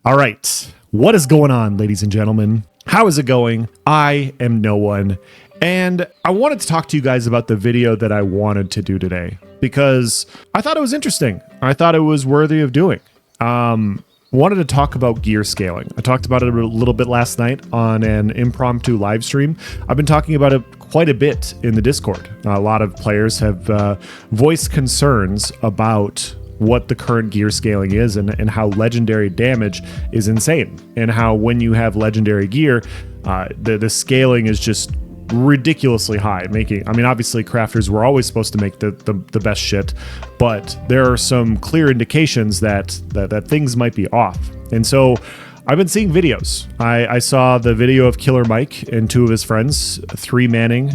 All right. What is going on, ladies and gentlemen? How is it going? I am no one. And I wanted to talk to you guys about the video that I wanted to do today because I thought it was interesting. I thought it was worthy of doing. Wanted to talk about gear scaling. I talked about it a little bit last night on an impromptu live stream. I've been talking about it quite a bit in the Discord. A lot of players have voiced concerns about what the current gear scaling is and how legendary damage is insane, and how when you have legendary gear, the scaling is just ridiculously high. Obviously crafters were always supposed to make the best shit, but there are some clear indications that things might be off. And so I've been seeing videos. I saw the video of Killer Mike and two of his friends 3-manning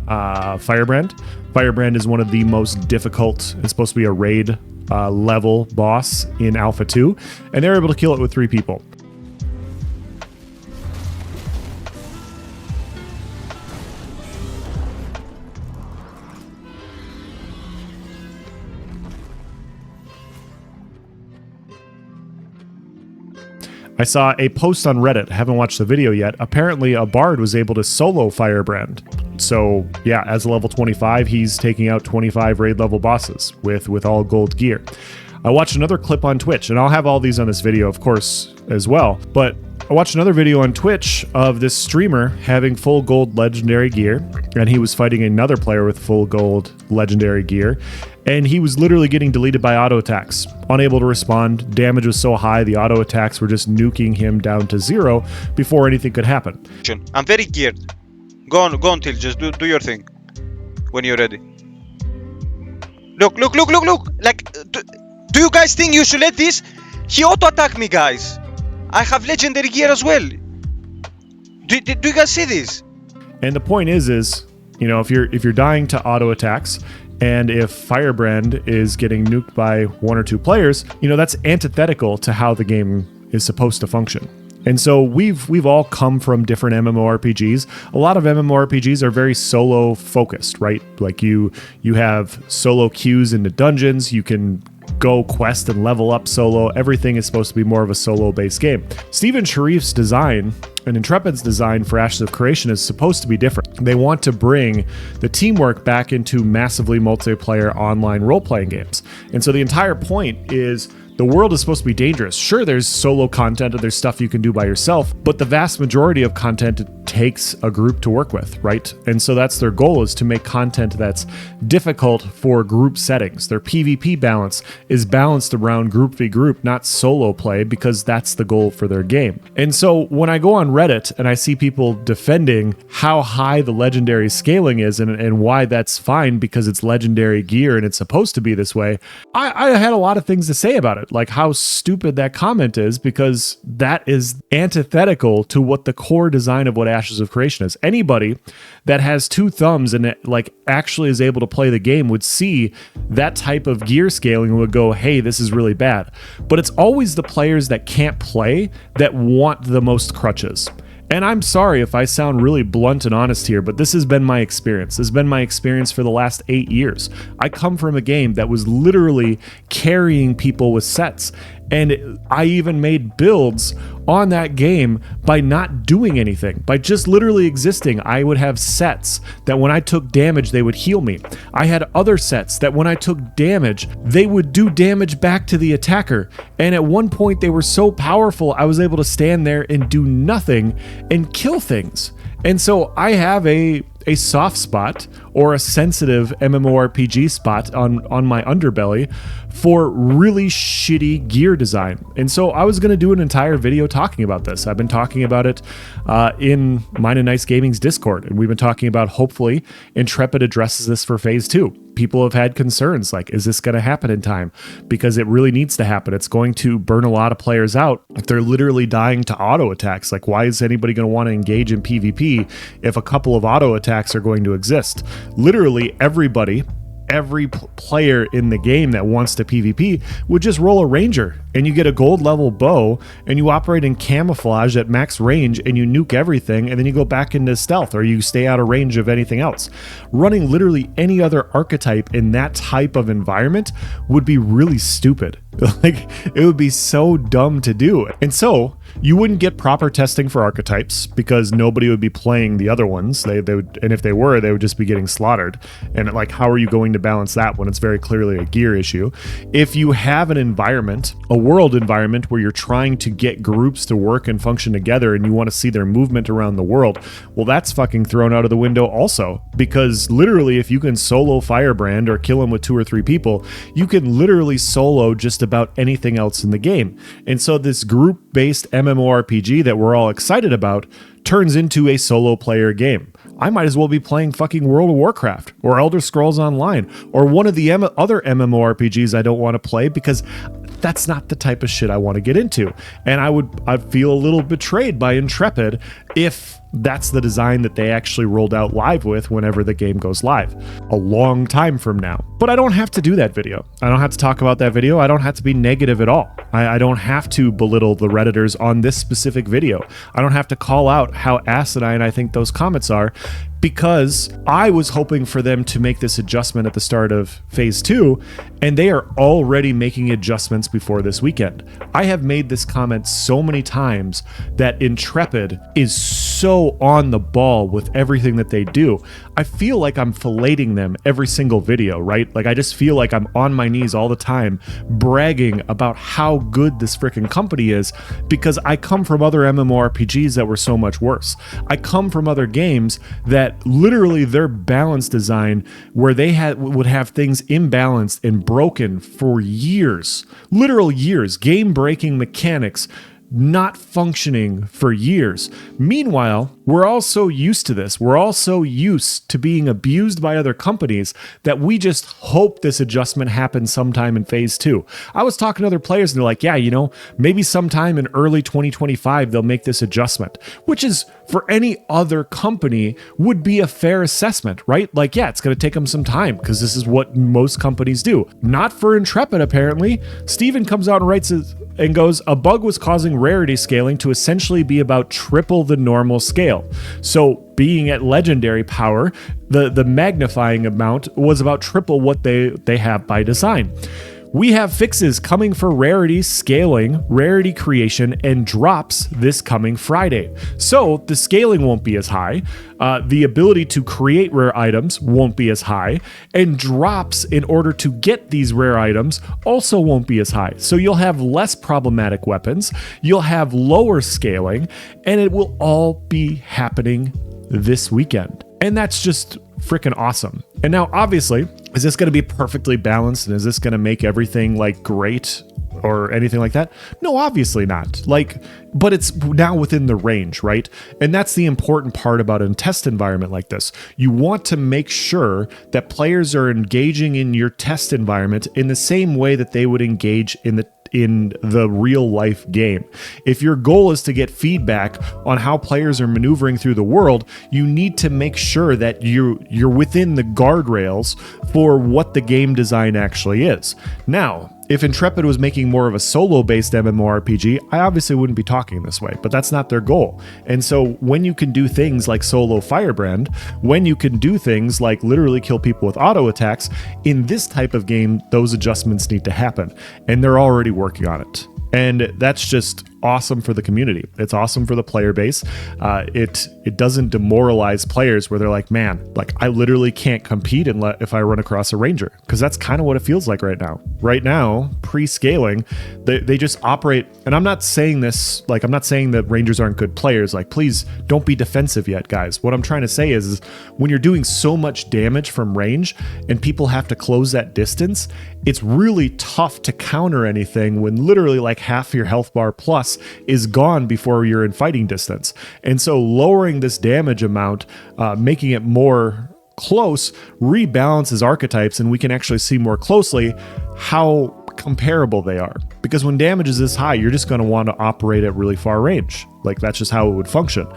Firebrand. Firebrand is one of the most difficult, it's supposed to be a raid level boss in Alpha 2, and they're able to kill it with 3 people. I saw a post on Reddit, I haven't watched the video yet. Apparently a bard was able to solo Firebrand. So yeah, as a level 25, he's taking out 25 raid level bosses with all gold gear. I watched another clip on Twitch, and I'll have all these on this video, of course, as well. But I watched another video on Twitch of this streamer having full gold legendary gear, and he was fighting another player with full gold legendary gear, and he was literally getting deleted by auto attacks, unable to respond. Damage was so high, the auto attacks were just nuking him down to 0 before anything could happen. I'm very geared. Go on, Till. Just do your thing when you're ready. Look. Like, do you guys think you should let this? He auto-attack me, guys. I have legendary gear as well. Do you guys see this? And the point is, you know, if you're dying to auto attacks, and if Firebrand is getting nuked by 1 or 2 players, you know, that's antithetical to how the game is supposed to function. And so we've all come from different MMORPGs. A lot of MMORPGs are very solo focused, right? Like you have solo queues into dungeons, you can go quest and level up solo. Everything is supposed to be more of a solo-based game. Steven Sharif's design and Intrepid's design for Ashes of Creation is supposed to be different. They want to bring the teamwork back into massively multiplayer online role-playing games. And so the entire point is the world is supposed to be dangerous. Sure, there's solo content and there's stuff you can do by yourself, but the vast majority of content takes a group to work with, right? And so that's their goal, is to make content that's difficult for group settings. Their PvP balance is balanced around group v group, not solo play, because that's the goal for their game. And so when I go on Reddit and I see people defending how high the legendary scaling is and why that's fine because it's legendary gear and it's supposed to be this way, I had a lot of things to say about it. Like how stupid that comment is, because that is antithetical to what the core design of what Ashes of Creation is. Anybody that has 2 thumbs and like actually is able to play the game would see that type of gear scaling and would go, hey, this is really bad. But it's always the players that can't play that want the most crutches. And I'm sorry if I sound really blunt and honest here, but this has been my experience. This has been my experience for the last 8 years. I come from a game that was literally carrying people with sets. And I even made builds on that game by not doing anything, by just literally existing. I would have sets that when I took damage, they would heal me. I had other sets that when I took damage, they would do damage back to the attacker. And at one point, they were so powerful, I was able to stand there and do nothing and kill things. And so I have a soft spot or a sensitive MMORPG spot on my underbelly for really shitty gear design. And so I was going to do an entire video talking about this. I've been talking about it in Mine and Nice Gaming's Discord, and we've been talking about hopefully Intrepid addresses this for phase 2. People have had concerns like, is this going to happen in time? Because it really needs to happen. It's going to burn a lot of players out if they're literally dying to auto attacks. Like, why is anybody going to want to engage in PvP if a couple of auto attacks are going to exist? Literally everybody every player in the game that wants to PvP would just roll a ranger, and you get a gold level bow, and you operate in camouflage at max range, and you nuke everything, and then you go back into stealth, or you stay out of range of anything else. Running literally any other archetype in that type of environment would be really stupid. Like, it would be so dumb to do. And so you wouldn't get proper testing for archetypes because nobody would be playing the other ones. They would, and if they were, they would just be getting slaughtered. And like, how are you going to balance that when it's very clearly a gear issue? If you have an environment, a world environment where you're trying to get groups to work and function together and you want to see their movement around the world, well, that's fucking thrown out of the window also. Because literally, if you can solo Firebrand or kill him with 2 or 3 people, you can literally solo just about anything else in the game. And so this group-based MMORPG that we're all excited about turns into a solo player game. I might as well be playing fucking World of Warcraft or Elder Scrolls Online or one of the other MMORPGs I don't want to play because that's not the type of shit I want to get into. And I'd feel a little betrayed by Intrepid if that's the design that they actually rolled out live with whenever the game goes live a long time from now. But I don't have to do that video. I don't have to talk about that video. I don't have to be negative at all. I don't have to belittle the Redditors on this specific video. I don't have to call out how asinine I think those comments are, because I was hoping for them to make this adjustment at the start of phase 2, and they are already making adjustments before this weekend. I have made this comment so many times that Intrepid is so on the ball with everything that they do. I feel like I'm filleting them every single video, right? Like, I just feel like I'm on my knees all the time bragging about how good this freaking company is, because I come from other MMORPGs that were so much worse. I come from other games that literally their balance design, where they would have things imbalanced and broken for years, literal years, game-breaking mechanics not functioning for years. Meanwhile, we're all so used to this. We're all so used to being abused by other companies that we just hope this adjustment happens sometime in phase 2. I was talking to other players and they're like, yeah, maybe sometime in early 2025, they'll make this adjustment, which is, for any other company, would be a fair assessment, right? Like, yeah, it's going to take them some time because this is what most companies do. Not for Intrepid, apparently. Steven comes out and writes and goes, a bug was causing rarity scaling to essentially be about triple the normal scale. So being at legendary power, the magnifying amount was about triple what they have by design. We have fixes coming for rarity scaling, rarity creation, and drops this coming Friday. So the scaling won't be as high, the ability to create rare items won't be as high, and drops in order to get these rare items also won't be as high. So you'll have less problematic weapons, you'll have lower scaling, and it will all be happening this weekend. And that's just freaking awesome. And now, obviously, is this going to be perfectly balanced, and is this going to make everything like great or anything like that? No, obviously not. But it's now within the range, right? And that's the important part about a test environment like this. You want to make sure that players are engaging in your test environment in the same way that they would engage in the real life game. If your goal is to get feedback on how players are maneuvering through the world, you need to make sure that you're within the guardrails for what the game design actually is. Now, if Intrepid was making more of a solo-based MMORPG, I obviously wouldn't be talking this way, but that's not their goal. And so when you can do things like solo Firebrand, when you can do things like literally kill people with auto attacks, in this type of game, those adjustments need to happen. And they're already working on it. And that's just awesome for the community. It's awesome for the player base. It doesn't demoralize players where they're like, man, like I literally can't compete if I run across a ranger, because that's kind of what it feels like right now. Right now, pre-scaling, they just operate. And I'm not saying this, like I'm not saying that rangers aren't good players. Like, please don't be defensive yet, guys. What I'm trying to say is when you're doing so much damage from range and people have to close that distance, it's really tough to counter anything when literally like half your health bar plus is gone before you're in fighting distance. And so lowering this damage amount, making it more close, rebalances archetypes, and we can actually see more closely how comparable they are. Because when damage is this high, you're just going to want to operate at really far range. Like, that's just how it would function.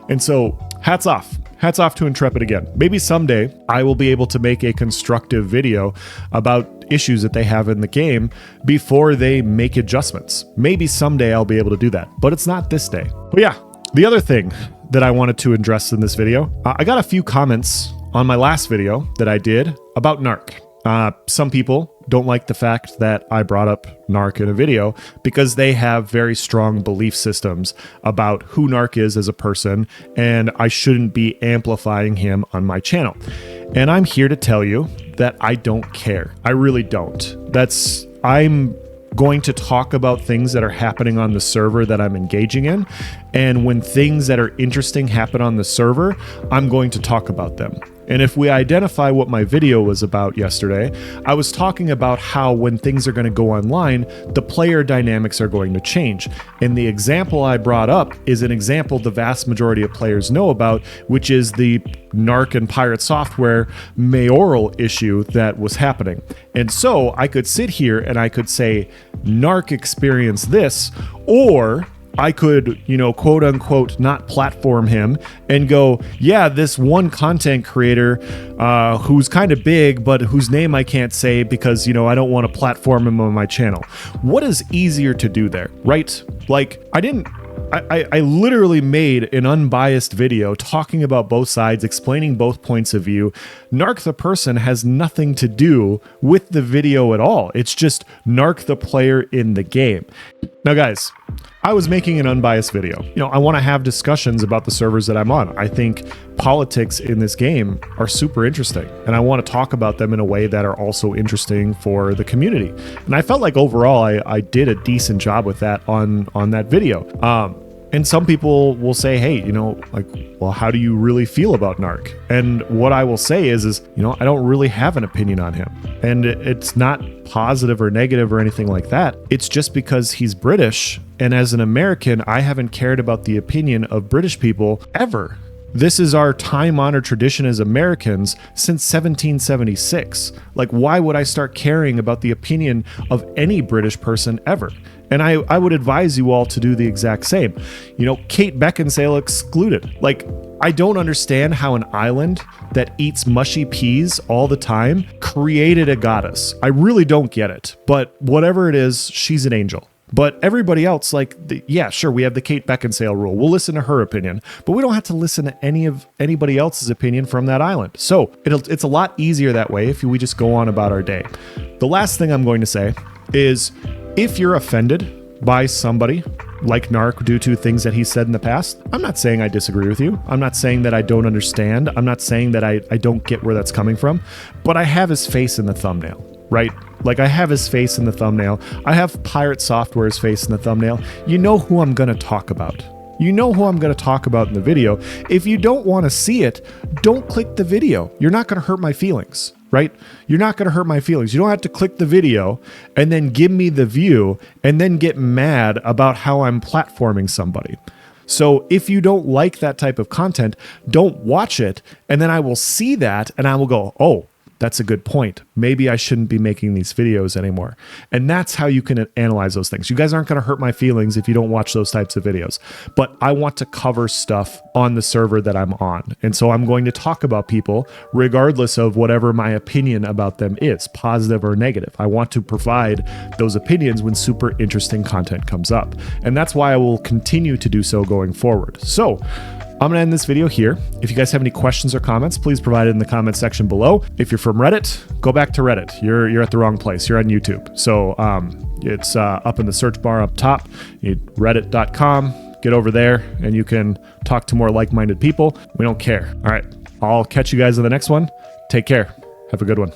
And so, hats off. Hats off to Intrepid again. Maybe someday I will be able to make a constructive video about issues that they have in the game before they make adjustments. Maybe someday I'll be able to do that, but it's not this day. But yeah, the other thing that I wanted to address in this video, I got a few comments on my last video that I did about Narc. Some people don't like the fact that I brought up Narc in a video because they have very strong belief systems about who Narc is as a person, and I shouldn't be amplifying him on my channel. And I'm here to tell you that I don't care. I really don't. I'm going to talk about things that are happening on the server that I'm engaging in. And when things that are interesting happen on the server, I'm going to talk about them. And if we identify what my video was about yesterday, I was talking about how when things are going to go online, the player dynamics are going to change. And the example I brought up is an example the vast majority of players know about, which is the Narc and Pirate Software mayoral issue that was happening. And so I could sit here and I could say, Narc experienced this, or I could, quote unquote, not platform him and go, yeah, this one content creator who's kind of big, but whose name I can't say because, I don't want to platform him on my channel. What is easier to do there, right? Like, I literally made an unbiased video talking about both sides, explaining both points of view. Narc the person has nothing to do with the video at all. It's just Narc the player in the game. Now, guys, I was making an unbiased video. I want to have discussions about the servers that I'm on. I think politics in this game are super interesting, and I want to talk about them in a way that are also interesting for the community. And I felt like overall I did a decent job with that on that video. And some people will say, hey, well, how do you really feel about Narc? And what I will say is, I don't really have an opinion on him. And it's not positive or negative or anything like that. It's just because he's British. And as an American, I haven't cared about the opinion of British people ever. This is our time-honored tradition as Americans since 1776. Like, why would I start caring about the opinion of any British person ever? And I would advise you all to do the exact same. Kate Beckinsale excluded. Like, I don't understand how an island that eats mushy peas all the time created a goddess. I really don't get it. But whatever it is, she's an angel. But everybody else, yeah, sure, we have the Kate Beckinsale rule. We'll listen to her opinion, but we don't have to listen to anybody else's opinion from that island. So it's a lot easier that way if we just go on about our day. The last thing I'm going to say is, if you're offended by somebody like Narc due to things that he said in the past, I'm not saying I disagree with you. I'm not saying that I don't understand. I'm not saying that I don't get where that's coming from, but I have his face in the thumbnail. Right? Like, I have his face in the thumbnail. I have Pirate Software's face in the thumbnail. You know who I'm going to talk about. You know who I'm going to talk about in the video. If you don't want to see it, don't click the video. You're not going to hurt my feelings, right? You're not going to hurt my feelings. You don't have to click the video and then give me the view and then get mad about how I'm platforming somebody. So if you don't like that type of content, don't watch it. And then I will see that and I will go, oh, that's a good point. Maybe I shouldn't be making these videos anymore. And that's how you can analyze those things. You guys aren't going to hurt my feelings if you don't watch those types of videos. But I want to cover stuff on the server that I'm on. And so I'm going to talk about people regardless of whatever my opinion about them is, positive or negative. I want to provide those opinions when super interesting content comes up. And that's why I will continue to do so going forward. So I'm going to end this video here. If you guys have any questions or comments, please provide it in the comment section below. If you're from Reddit, go back to Reddit. You're at the wrong place. You're on YouTube. So it's up in the search bar up top. You need reddit.com. Get over there and you can talk to more like-minded people. We don't care. All right. I'll catch you guys in the next one. Take care. Have a good one.